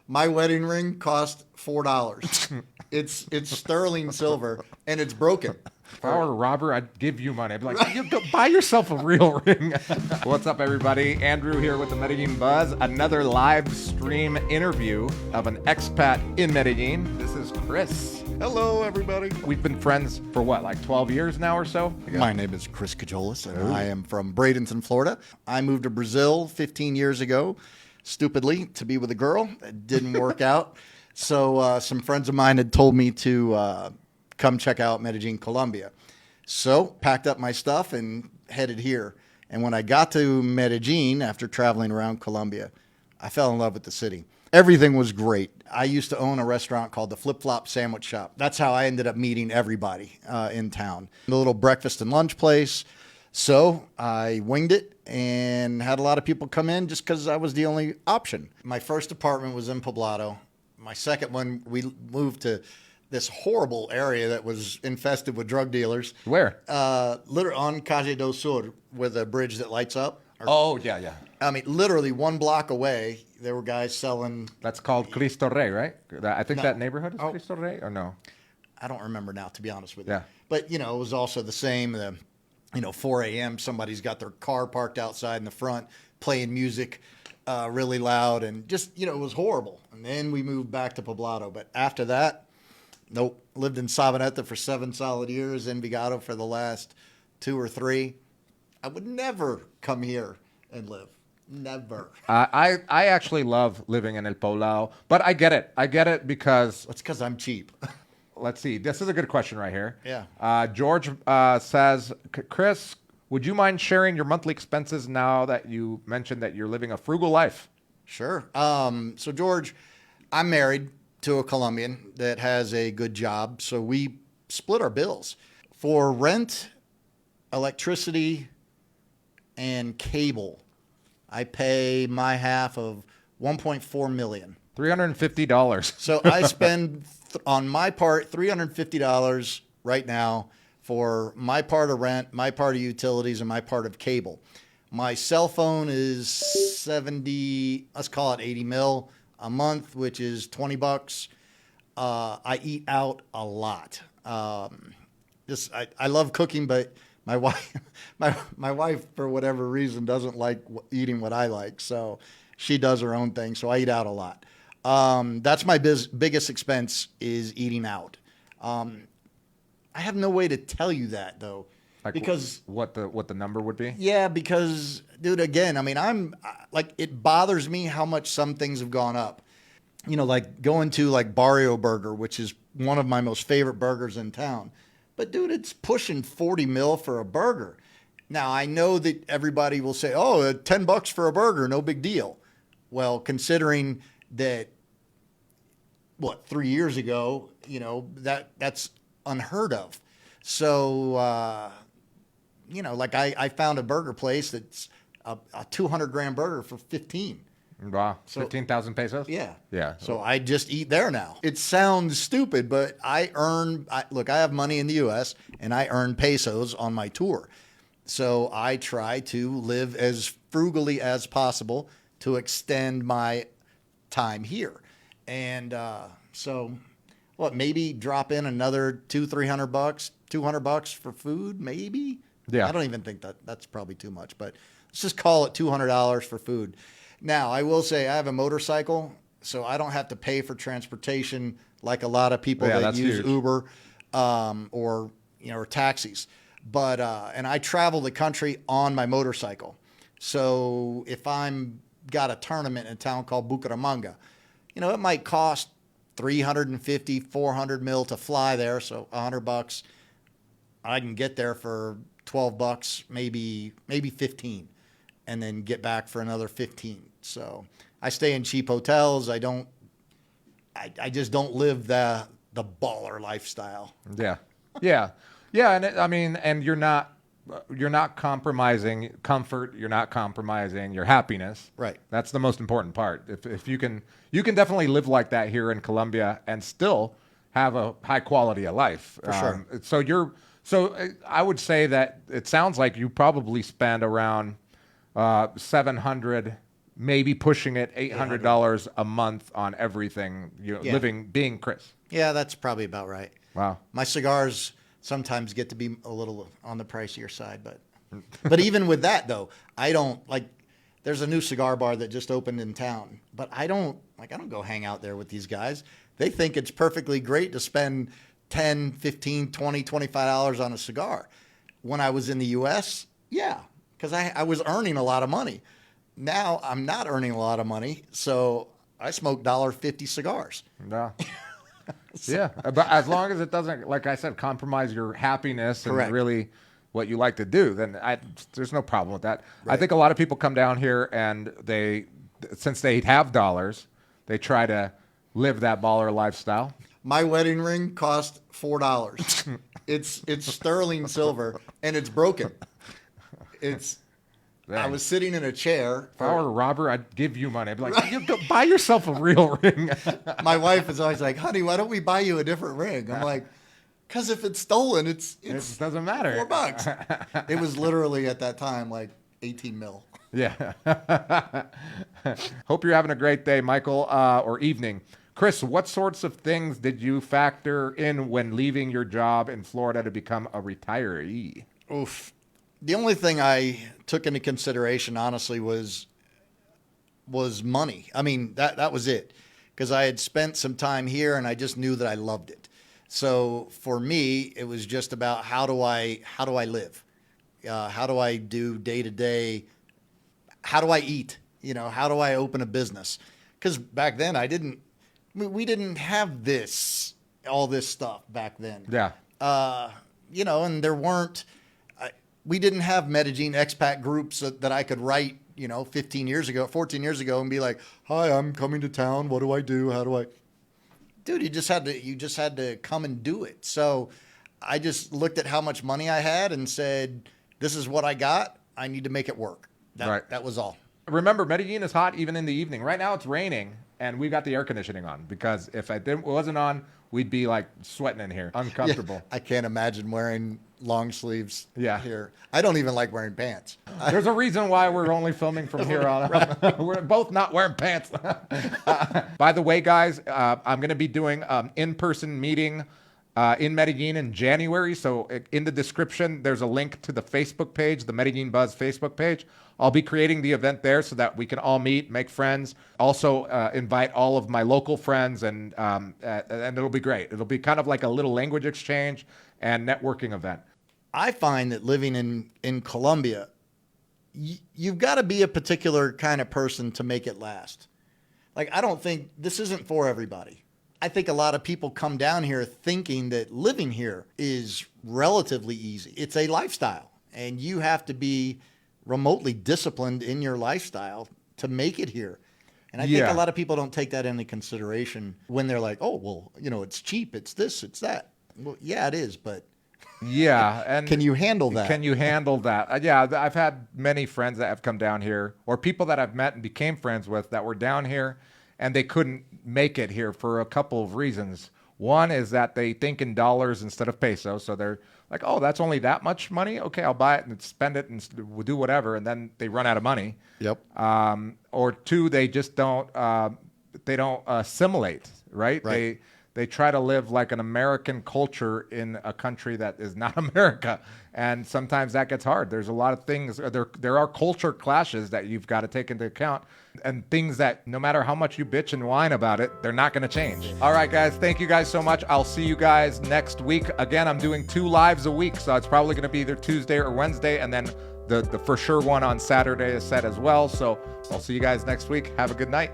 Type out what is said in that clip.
My wedding ring cost $4. It's sterling silver and it's broken. If I were a robber, I'd give you money. I'd be like, you go buy yourself a real ring. What's up, everybody? Andrew here with the Medellin Buzz. Another live stream interview of an expat in Medellin. This is Chris. Hello, everybody. We've been friends for what, like 12 years now or so? My name is Chris Cajolas, and I am from Bradenton, Florida. I moved to Brazil 15 years ago, stupidly, to be with a girl. It didn't work out. So some friends of mine had told me to come check out Medellin, Colombia. So packed up my stuff and headed here. And when I got to Medellin, after traveling around Colombia, I fell in love with the city. Everything was great. I used to own a restaurant called the Flip Flop Sandwich Shop. That's how I ended up meeting everybody in town. The little breakfast and lunch place. So I winged it and had a lot of people come in just because I was the only option. My first apartment was in Poblado. My second one, we moved to this horrible area that was infested with drug dealers. Where? Literally on Calle do Sur, with a bridge that lights up. Oh, yeah. I mean, literally 1 block away, there were guys selling. That's called Cristo Rey, right? I think No. that neighborhood is Cristo Rey, or no? I don't remember now, to be honest with you. Yeah. But, it was also the same. 4 a.m., somebody's got their car parked outside in the front, playing music really loud. And just, it was horrible. And then we moved back to Poblado. But after that, nope. Lived in Sabaneta for 7 solid years, Envigado for the last 2 or 3. I would never come here and live. Never. I actually love living in El Poblado, but I get it. I get it because, It's because I'm cheap. let's see, this is a good question right here. Yeah. George says, Chris, would you mind sharing your monthly expenses now that you mentioned that you're living a frugal life? Sure. So, George, I'm married to a Colombian that has a good job, so we split our bills. For rent, electricity, and cable, I pay my half of $1.4 million. $350. So I spend on my part $350 right now for my part of rent, my part of utilities, and my part of cable. My cell phone is 70, let's call it 80 mil a month, which is $20. I eat out a lot. I love cooking, but my wife, my wife, for whatever reason, doesn't like eating what I like. So she does her own thing. So I eat out a lot. That's my biggest expense, is eating out. I have no way to tell you that, though. Like because what the number would be? yeah, because dude, again, I mean, it bothers me how much some things have gone up. Like going to like Barrio Burger, which is one of my most favorite burgers in town. But dude, it's pushing 40 mil for a burger. Now I know that everybody will say, "Oh, $10 for a burger, no big deal." Well, considering that, 3 years ago, that's unheard of. So, like I found a burger place that's a 200-gram burger for 15. Wow. So- 15,000 pesos? Yeah. Yeah. So I just eat there now. It sounds stupid, but I have money in the U.S. and I earn pesos on my tour. So I try to live as frugally as possible to extend my time here. And maybe drop in another $200-300, $200 for food, maybe? Yeah. I don't even think that's probably too much, but let's just call it $200 for food. Now, I will say I have a motorcycle, so I don't have to pay for transportation like a lot of people Yeah, that that's use huge. Uber or taxis. But and I travel the country on my motorcycle. So if I'm got a tournament in a town called Bucaramanga, it might cost 350, 400 mil to fly there, so $100. I can get there for $12, maybe 15. And then get back for another 15. So I stay in cheap hotels. I just don't live the baller lifestyle. Yeah. And you're not compromising comfort. You're not compromising your happiness. Right. That's the most important part. If you can definitely live like that here in Colombia and still have a high quality of life. For sure. So I would say that it sounds like you probably spend around $700 maybe pushing it $800 a month on everything. Being Chris. Yeah, that's probably about right. Wow. My cigars sometimes get to be a little on the pricier side, but even with that though, I don't like. There's a new cigar bar that just opened in town, but I don't go hang out there with these guys. They think it's perfectly great to spend $10, $15, $20, $25 on a cigar. When I was in the U.S., yeah, because I was earning a lot of money. Now I'm not earning a lot of money, so I smoke $1.50 cigars. Yeah. Yeah, but as long as it doesn't, like I said, compromise your happiness and Correct. really what you like to do, then there's no problem with that. Right. I think a lot of people come down here and since they have dollars, they try to live that baller lifestyle. My wedding ring cost $4. It's sterling silver and it's broken. I was sitting in a chair. If I were a robber, I'd give you money. I'd be like, you go buy yourself a real ring. My wife is always like, honey, why don't we buy you a different ring? I'm like, because if it's stolen, it doesn't matter. $4. It was literally at that time like 18 mil. Yeah. Hope you're having a great day, Michael, or evening. Chris, what sorts of things did you factor in when leaving your job in Florida to become a retiree? Oof. The only thing I took into consideration, honestly, was money. I mean, that was it, because I had spent some time here and I just knew that I loved it. So for me, it was just about how do I live? How do I do day to day? How do I eat? How do I open a business? Because back then we didn't have all this stuff back then. Yeah. And there weren't. We didn't have Medellin expat groups that I could write, 14 years ago and be like, hi, I'm coming to town. What do I do? How do I? Dude, you just had to come and do it. So I just looked at how much money I had and said, this is what I got. I need to make it work. That was all. Remember, Medellin is hot even in the evening. Right now it's raining and we got the air conditioning on, because if it wasn't on, we'd be like sweating in here, uncomfortable. Yeah, I can't imagine wearing long sleeves here. I don't even like wearing pants. There's a reason why we're only filming from here on out. We're both not wearing pants. By the way, guys, I'm going to be doing an in-person meeting in Medellin in January. So in the description, there's a link to the Facebook page, the Medellin Buzz Facebook page. I'll be creating the event there so that we can all meet, make friends. Also invite all of my local friends, and it'll be great. It'll be kind of like a little language exchange and networking event. I find that living in Colombia, you've got to be a particular kind of person to make it last. Like, I don't think this isn't for everybody. I think a lot of people come down here thinking that living here is relatively easy. It's a lifestyle, and you have to be remotely disciplined in your lifestyle to make it here. And I think a lot of people don't take that into consideration when they're like, oh, well, it's cheap. It's this, it's that. Well, yeah, it is. But yeah. And can you handle that? Can you handle that? Yeah. I've had many friends that have come down here, or people that I've met and became friends with that were down here and they couldn't make it here for a couple of reasons. One is that they think in dollars instead of pesos. So they're like, oh, that's only that much money? Okay, I'll buy it and spend it and do whatever. And then they run out of money. Yep. Or two, they just don't assimilate, right? They try to live like an American culture in a country that is not America. And sometimes that gets hard. There's a lot of things. There are culture clashes that you've got to take into account, and things that no matter how much you bitch and whine about it, they're not going to change. All right, guys. Thank you guys so much. I'll see you guys next week. Again, I'm doing 2 lives a week, so it's probably going to be either Tuesday or Wednesday, and then the for sure one on Saturday is set as well. So I'll see you guys next week. Have a good night.